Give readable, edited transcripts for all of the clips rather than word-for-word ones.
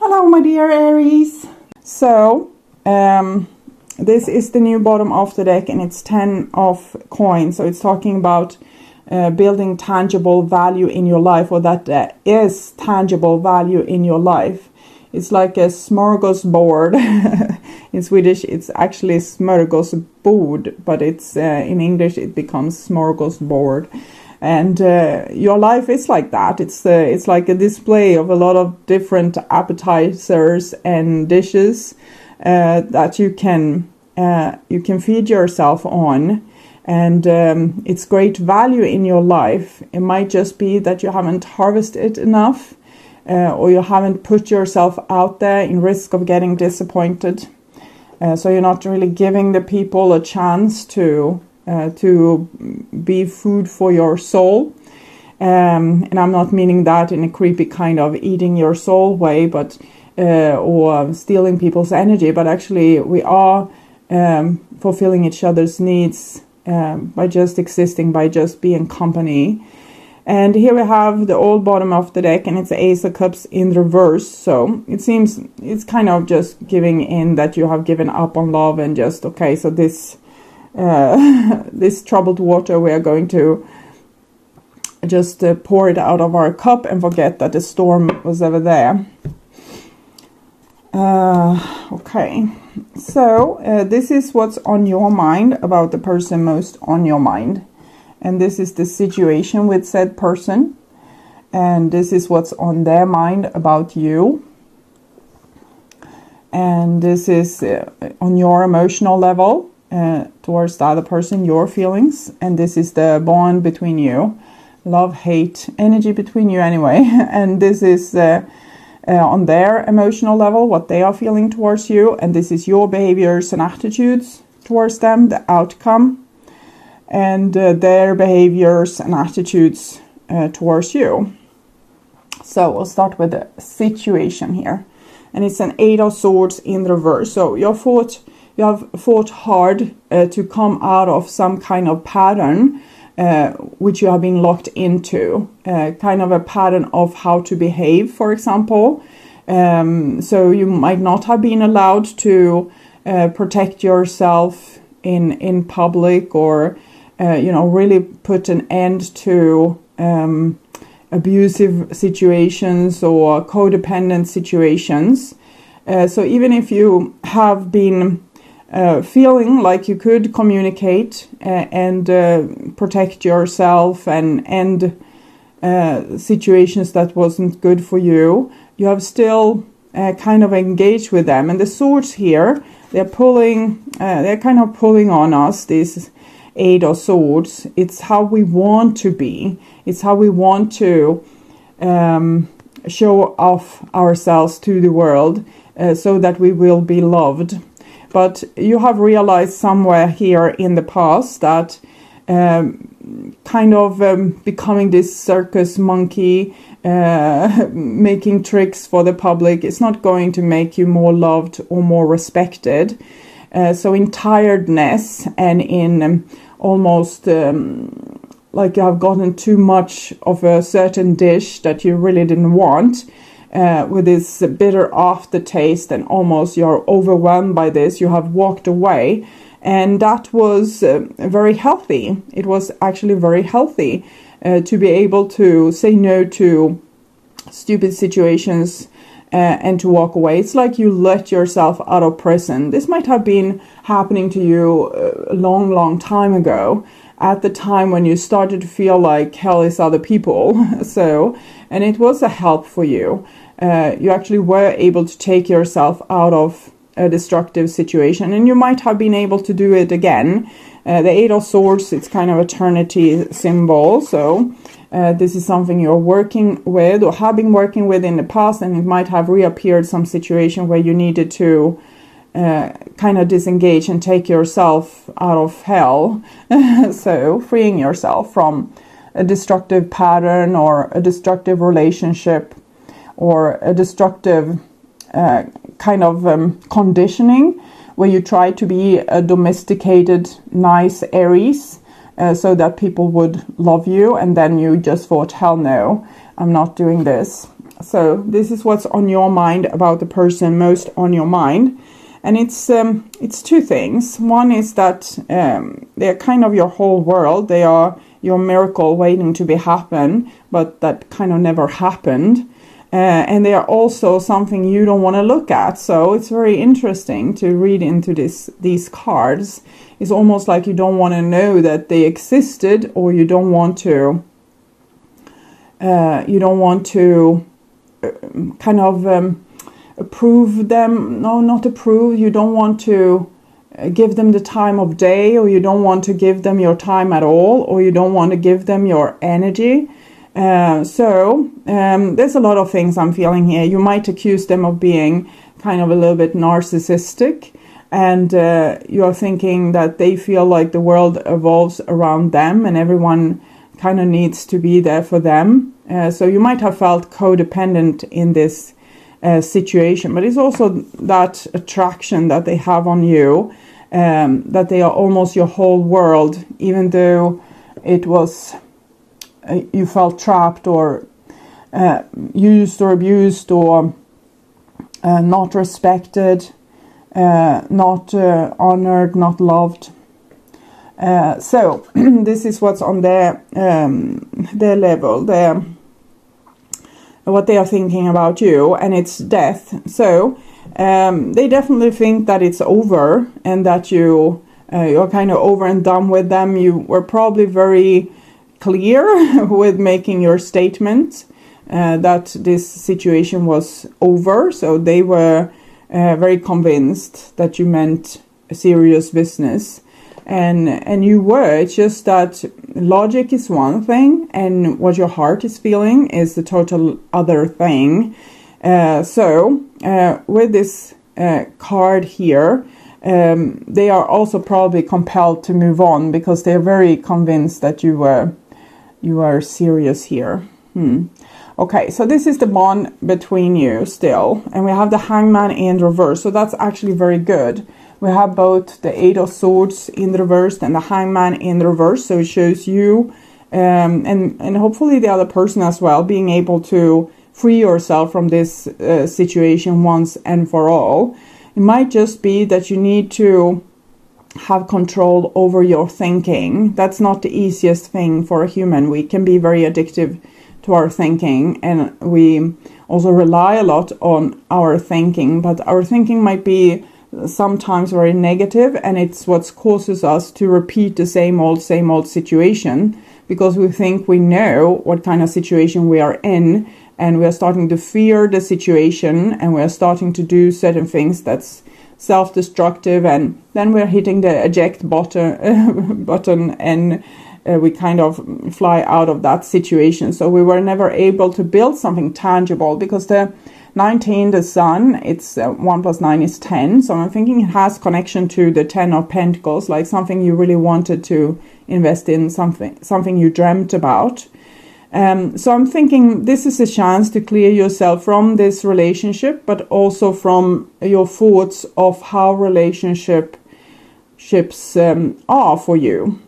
Hello, my dear Aries. So, this is the new bottom of the deck, and it's 10 of coins. So it's talking about building tangible value in your life, or that is tangible value in your life. It's like a smorgasbord. In Swedish, it's actually smörgåsbord, but it's in English it becomes smorgasbord. And your life is like that. It's like a display of a lot of different appetizers and dishes that you can feed yourself on, and it's great value in your life. It might just be that you haven't harvested enough, or you haven't put yourself out there in risk of getting disappointed. So you're not really giving the people a chance to be food for your soul. And I'm not meaning that in a creepy kind of eating your soul way, but or stealing people's energy, but actually we are fulfilling each other's needs by just existing, by just being company. And here we have the old bottom of the deck, and it's Ace of Cups in reverse. So it seems it's kind of just giving in that you have given up on love, and just, okay, so this this troubled water, we are going to just pour it out of our cup and forget that the storm was ever there. Okay, so this is what's on your mind about the person most on your mind. And this is the situation with said person. And this is what's on their mind about you. And this is on your emotional level towards the other person, your feelings. And this is the bond between you. Love, hate, energy between you anyway. And this is on their emotional level, what they are feeling towards you. And this is your behaviors and attitudes towards them, the outcome. And their behaviors and attitudes towards you. So we'll start with the situation here. And it's an 8 of Swords in reverse. So you have fought hard to come out of some kind of pattern which you have been locked into. Kind of a pattern of how to behave, for example. So you might not have been allowed to protect yourself in public, or really put an end to abusive situations or codependent situations. So even if you have been feeling like you could communicate and protect yourself and end situations that wasn't good for you, you have still kind of engaged with them. And the swords here, they're kind of pulling on us, this 8 of Swords. It's how we want to be. It's how we want to show off ourselves to the world so that we will be loved. But you have realized somewhere here in the past that kind of becoming this circus monkey, making tricks for the public, is not going to make you more loved or more respected. So in tiredness and in almost like you have gotten too much of a certain dish that you really didn't want, with this bitter aftertaste, and almost you're overwhelmed by this, you have walked away. And that was very healthy. It was actually very healthy to be able to say no to stupid situations and to walk away. It's like you let yourself out of prison. This might have been happening to you a long time ago, at the time when you started to feel like hell is other people. And it was a help for you. You actually were able to take yourself out of a destructive situation, and you might have been able to do it again. The 8 of Swords, it's kind of eternity symbol. So this is something you're working with or have been working with in the past, and it might have reappeared some situation where you needed to kind of disengage and take yourself out of hell. So freeing yourself from a destructive pattern or a destructive relationship or a destructive kind of conditioning where you try to be a domesticated, nice Aries so that people would love you, and then you just thought, hell no, I'm not doing this. So this is what's on your mind about the person, most on your mind. And it's two things. One is that they're kind of your whole world. They are your miracle waiting to be happen, but that kind of never happened. And they are also something you don't want to look at. So it's very interesting to read into these cards. It's almost like you don't want to know that they existed, or you don't want to kind of approve them. No, not approve. You don't want to give them the time of day, or you don't want to give them your time at all, or you don't want to give them your energy. So there's a lot of things I'm feeling here. You might accuse them of being kind of a little bit narcissistic, and you're thinking that they feel like the world evolves around them and everyone kind of needs to be there for them. So you might have felt codependent in this situation, but it's also that attraction that they have on you, that they are almost your whole world, even though it was you felt trapped or used or abused or not respected, not honored, not loved. So this is what's on their level, what they are thinking about you, and it's death. So they definitely think that it's over and that you're kind of over and done with them. You were probably very clear with making your statement that this situation was over. So they were very convinced that you meant serious business. And you were. It's just that logic is one thing, and what your heart is feeling is the total other thing. So with this card here, they are also probably compelled to move on because they're very convinced that you are serious here. Okay, so this is the bond between you still, and we have the Hangman in reverse. So that's actually very good. We have both the Eight of Swords in the reverse and the Hangman in the reverse. So it shows you and hopefully the other person as well being able to free yourself from this situation once and for all. It might just be that you need to have control over your thinking. That's not the easiest thing for a human. We can be very addictive to our thinking, and we also rely a lot on our thinking, but our thinking might be sometimes very negative, and it's what causes us to repeat the same old situation because we think we know what kind of situation we are in, and we are starting to fear the situation, and we are starting to do certain things that's self-destructive, and then we're hitting the eject button and we kind of fly out of that situation. So we were never able to build something tangible because the 19, the sun, it's 1 plus 9 is 10. So I'm thinking it has connection to the 10 of Pentacles, like something you really wanted to invest in, something you dreamt about. So I'm thinking this is a chance to clear yourself from this relationship, but also from your thoughts of how relationships are for you.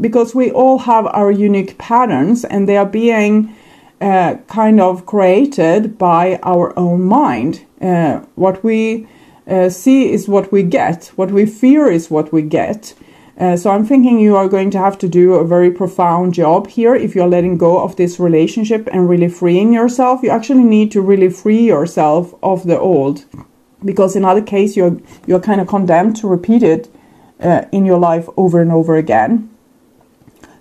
Because we all have our unique patterns, and they are being kind of created by our own mind. What we see is what we get. What we fear is what we get. So I'm thinking you are going to have to do a very profound job here if you're letting go of this relationship and really freeing yourself. You actually need to really free yourself of the old, because in other case you're kind of condemned to repeat it in your life over and over again.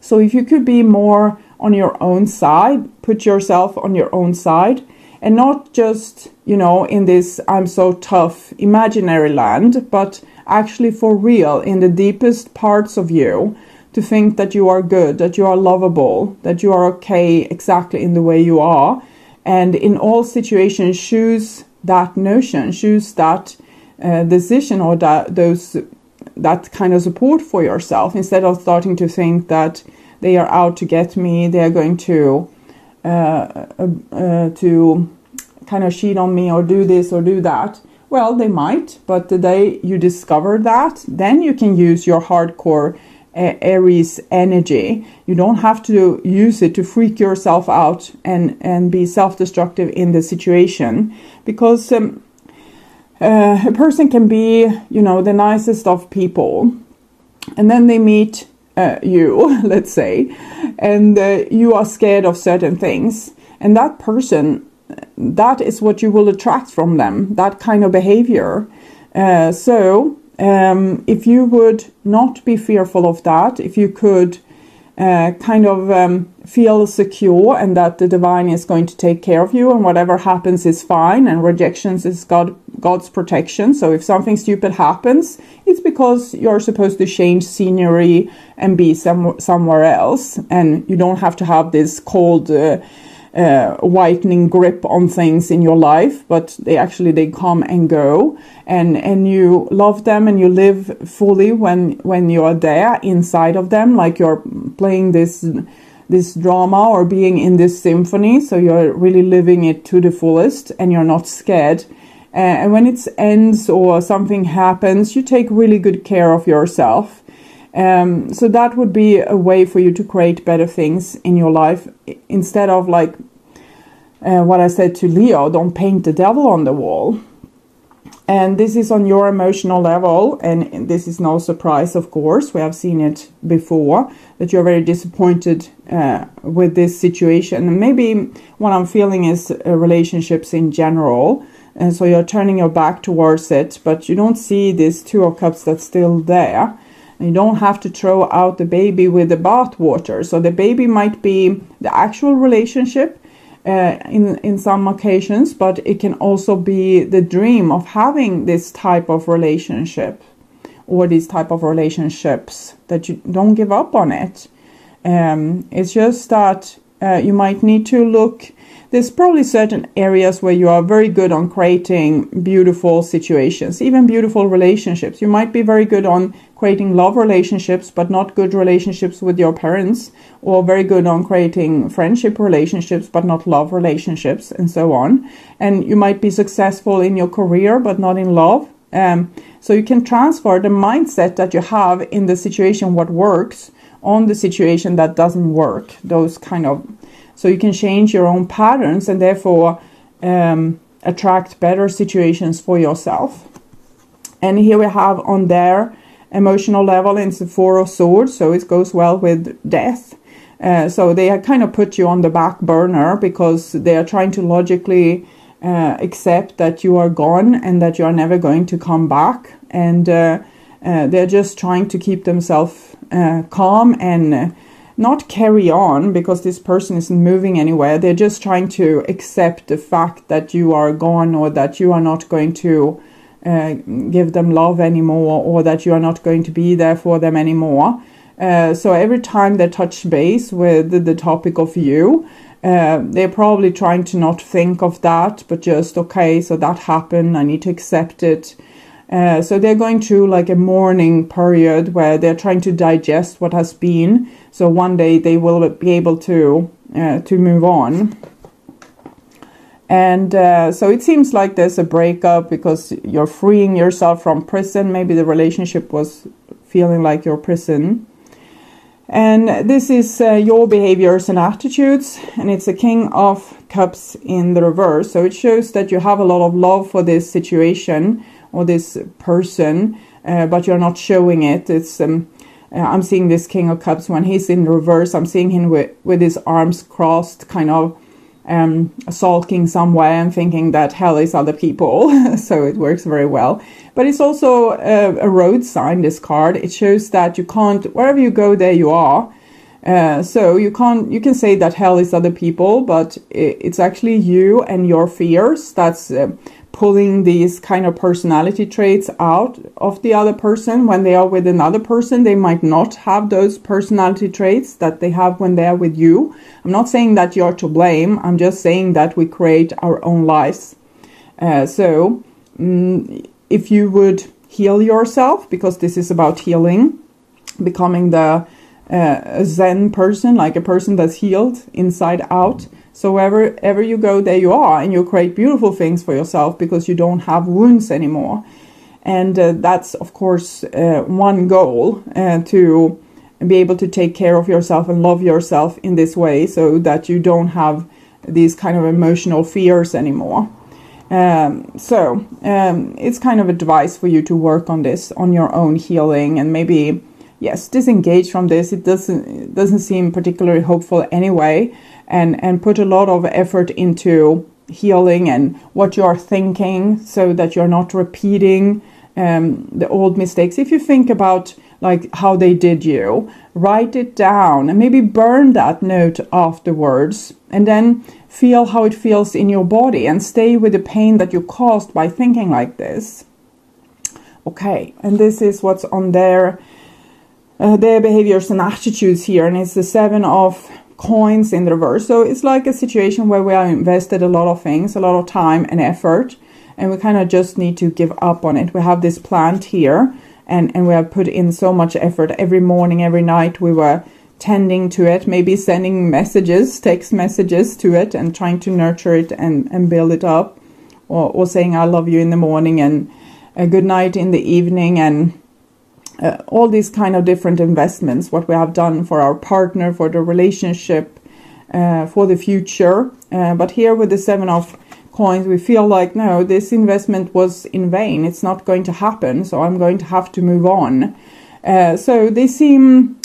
So if you could be more on your own side, put yourself on your own side, and not just, in this I'm so tough imaginary land, but actually for real in the deepest parts of you, to think that you are good, that you are lovable, that you are okay exactly in the way you are, and in all situations choose that notion, choose that decision, or that kind of support for yourself, instead of starting to think that they are out to get me, they are going to kind of cheat on me or do this or do that. Well, they might, but the day you discover that, then you can use your hardcore Aries energy. You don't have to use it to freak yourself out and be self-destructive in the situation, because a person can be, the nicest of people, and then they meet you, let's say, and you are scared of certain things, and that person, that is what you will attract from them, that kind of behavior. So if you would not be fearful of that, if you could feel secure and that the divine is going to take care of you, and whatever happens is fine, and rejections is God's protection. So if something stupid happens, it's because you're supposed to change scenery and be somewhere else, and you don't have to have this cold whitening grip on things in your life, but they come and go, and you love them and you live fully when you are there inside of them, like you're playing this drama or being in this symphony. So you're really living it to the fullest, and you're not scared. And when it ends or something happens, you take really good care of yourself. So that would be a way for you to create better things in your life, instead of what I said to Leo, don't paint the devil on the wall. And this is on your emotional level, and this is no surprise, of course. We have seen it before, that you're very disappointed with this situation. And maybe what I'm feeling is relationships in general. And so you're turning your back towards it, but you don't see this Two of Cups that's still there. And you don't have to throw out the baby with the bathwater. So the baby might be the actual relationship in some occasions, but it can also be the dream of having this type of relationship, or these type of relationships, that you don't give up on it. It's just that you might need to look. There's probably certain areas where you are very good on creating beautiful situations, even beautiful relationships. You might be very good on creating love relationships, but not good relationships with your parents, or very good on creating friendship relationships, but not love relationships, and so on. And you might be successful in your career, but not in love. So you can transfer the mindset that you have in the situation, what works, on the situation that doesn't work. So you can change your own patterns, and therefore attract better situations for yourself. And here we have on their emotional level, it's the Four of Swords, so it goes well with death. So they kind of put you on the back burner, because they are trying to logically accept that you are gone and that you are never going to come back. And they're just trying to keep themselves calm and not carry on, because this person isn't moving anywhere. They're just trying to accept the fact that you are gone, or that you are not going to give them love anymore, or that you are not going to be there for them anymore. So every time they touch base with the topic of you, they're probably trying to not think of that, but just, okay, so that happened, I need to accept it. So they're going through like a mourning period where they're trying to digest what has been. So one day they will be able to move on. And so it seems like there's a breakup, because you're freeing yourself from prison. Maybe the relationship was feeling like your prison. And this is your behaviors and attitudes, and it's a King of Cups in the reverse. So it shows that you have a lot of love for this situation or this person, but you're not showing it. It's I'm seeing this King of Cups when he's in reverse. I'm seeing him with his arms crossed, kind of sulking somewhere and thinking that hell is other people. So it works very well. But it's also a road sign, this card. It shows that you can't, wherever you go, there you are. So you can say that hell is other people, but it's actually you and your fears that's pulling these kind of personality traits out of the other person. When they are with another person, they might not have those personality traits that they have when they are with you. I'm not saying that you're to blame. I'm just saying that we create our own lives. So if you would heal yourself, because this is about healing, becoming the Zen person, like a person that's healed inside out. So wherever you go, there you are, and you create beautiful things for yourself because you don't have wounds anymore. And that's, of course, one goal, to and be able to take care of yourself and love yourself in this way, so that you don't have these kind of emotional fears anymore. It's kind of advice for you to work on this, on your own healing, and maybe, yes, disengage from this. It doesn't seem particularly hopeful anyway, and put a lot of effort into healing and what you are thinking, so that you're not repeating the old mistakes. If you think about like how they did you, write it down and maybe burn that note afterwards, and then feel how it feels in your body and stay with the pain that you caused by thinking like this. Okay, and this is what's on their behaviors and attitudes here, and it's the 7 of coins in the reverse. So it's like a situation where we have invested a lot of things, a lot of time and effort, and we kind of just need to give up on it. We have this plant here, and we have put in so much effort. Every morning, every night we were tending to it, maybe sending messages, text messages to it, and trying to nurture it and build it up, or saying I love you in the morning and a good night in the evening, and all these kind of different investments, what we have done for our partner, for the relationship, for the future. But here with the 7 of coins, we feel like, no, this investment was in vain. It's not going to happen, so I'm going to have to move on. So they seem...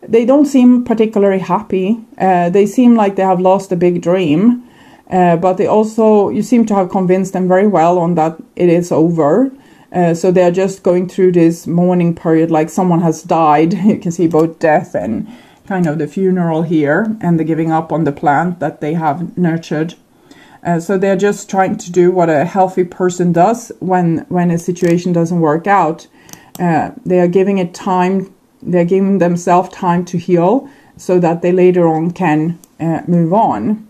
they don't seem particularly happy. They seem like they have lost a big dream. But they also, you seem to have convinced them very well on that it is over. So they're just going through this mourning period, like someone has died. You can see both death and kind of the funeral here, and the giving up on the plant that they have nurtured. So they're just trying to do what a healthy person does when a situation doesn't work out. They are giving it time. They're giving themselves time to heal, so that they later on can move on.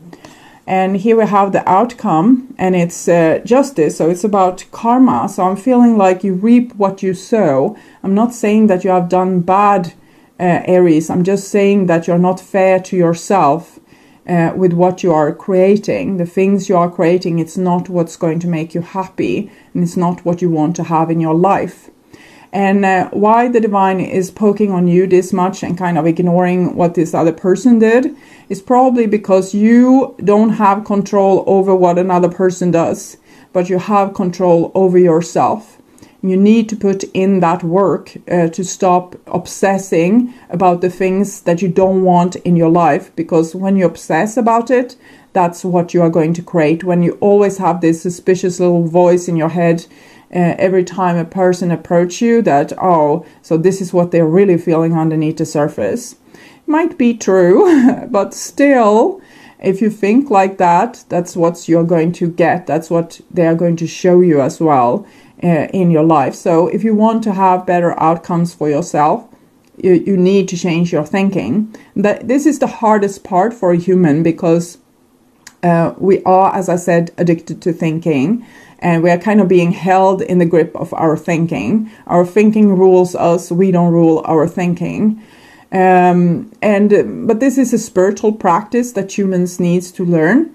And here we have the outcome, and it's justice. So it's about karma. So I'm feeling like you reap what you sow. I'm not saying that you have done bad, Aries. I'm just saying that you're not fair to yourself with what you are creating. The things you are creating, it's not what's going to make you happy, and it's not what you want to have in your life. And why the divine is poking on you this much and kind of ignoring what this other person did is probably because you don't have control over what another person does, but you have control over yourself. You need to put in that work to stop obsessing about the things that you don't want in your life, because when you obsess about it, that's what you are going to create. When you always have this suspicious little voice in your head every time a person approaches you, that, oh, so this is what they're really feeling underneath the surface. Might be true, but still, if you think like that, that's what you're going to get. That's what they are going to show you as well in your life. So if you want to have better outcomes for yourself, you need to change your thinking. This is the hardest part for a human, because we are, as I said, addicted to thinking. And we are kind of being held in the grip of our thinking. Our thinking rules us. We don't rule our thinking. But this is a spiritual practice that humans need to learn,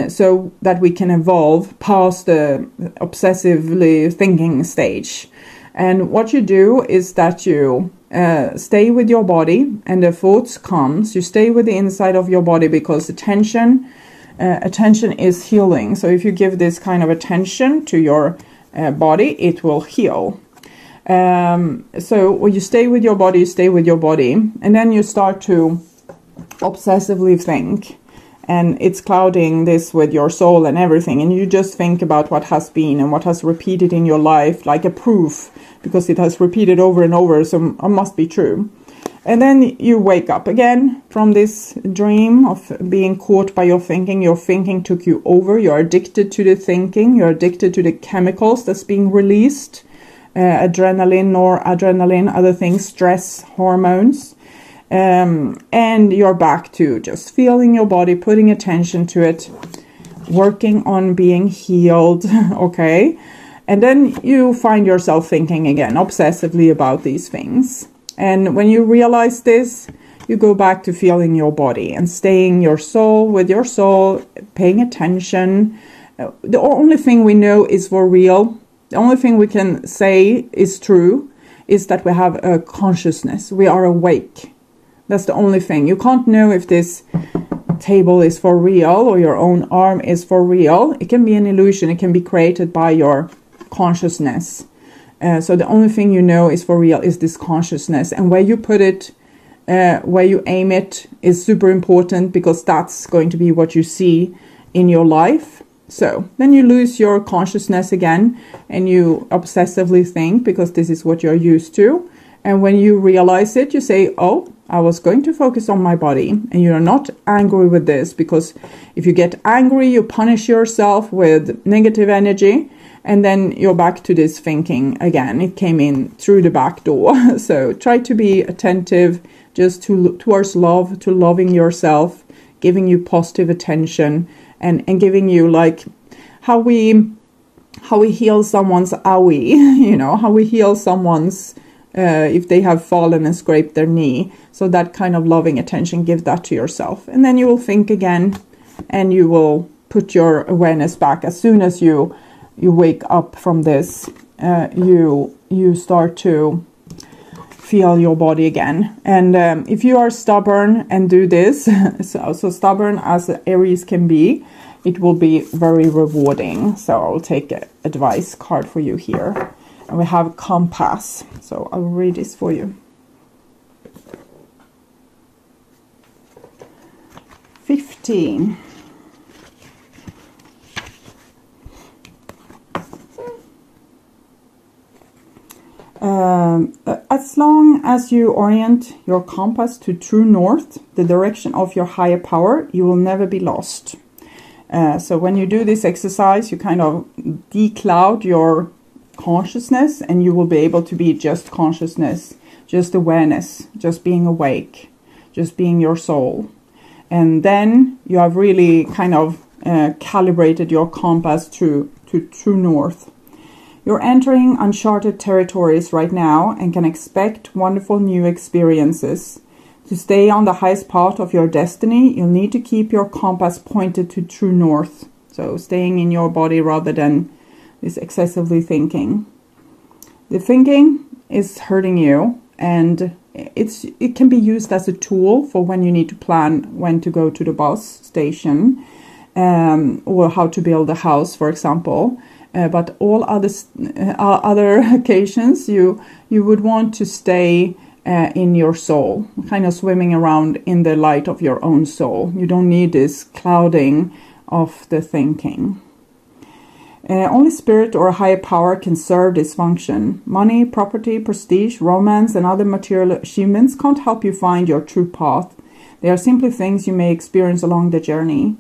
so that we can evolve past the obsessively thinking stage. And what you do is that you stay with your body, and the thoughts comes. You stay with the inside of your body, because attention is healing. So if you give this kind of attention to your body, it will heal. So when you stay with your body, you stay with your body, and then you start to obsessively think, and it's clouding this with your soul and everything, and you just think about what has been and what has repeated in your life, like a proof, because it has repeated over and over, so it must be true. And then you wake up again from this dream of being caught by your thinking. Your thinking took you over. You're addicted to the thinking. You're addicted to the chemicals that's being released. Adrenaline, noradrenaline, other things, stress hormones. And you're back to just feeling your body, putting attention to it, working on being healed, okay? And then you find yourself thinking again, obsessively about these things. And when you realize this, you go back to feeling your body and staying your soul with your soul, paying attention. The only thing we know is for real. The only thing we can say is true is that we have a consciousness. We are awake. That's the only thing. You can't know if this table is for real or your own arm is for real. It can be an illusion. It can be created by your consciousness. So the only thing you know is for real is this consciousness. And where you put it, where you aim it is super important, because that's going to be what you see in your life. So then you lose your consciousness again and you obsessively think, because this is what you're used to. And when you realize it, you say, oh, I was going to focus on my body. And you're not angry with this, because if you get angry, you punish yourself with negative energy. And then you're back to this thinking again. It came in through the back door. So try to be attentive just towards love, to loving yourself, giving you positive attention, and giving you like how we heal someone's owie, you know, how we heal someone's if they have fallen and scraped their knee. So that kind of loving attention, give that to yourself. And then you will think again, and you will put your awareness back. As soon as you wake up from this, you start to feel your body again. And if you are stubborn and do this, so stubborn as Aries can be, it will be very rewarding. So I'll take an advice card for you here. And we have compass. So I'll read this for you. 15. As long as you orient your compass to true north, the direction of your higher power, you will never be lost. So when you do this exercise, you kind of decloud your consciousness, and you will be able to be just consciousness, just awareness, just being awake, just being your soul. And then you have really kind of calibrated your compass to true north. You're entering uncharted territories right now and can expect wonderful new experiences. To stay on the highest path of your destiny, you'll need to keep your compass pointed to true north. So staying in your body rather than this excessively thinking. The thinking is hurting you, and it can be used as a tool for when you need to plan when to go to the bus station, or how to build a house, for example. But all other occasions, you would want to stay in your soul, kind of swimming around in the light of your own soul. You don't need this clouding of the thinking. Only spirit or a higher power can serve this function. Money, property, prestige, romance, and other material achievements can't help you find your true path. They are simply things you may experience along the journey.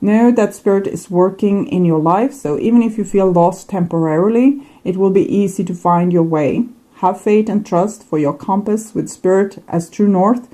Know that spirit is working in your life, so even if you feel lost temporarily, it will be easy to find your way. Have faith and trust for your compass with spirit as true north,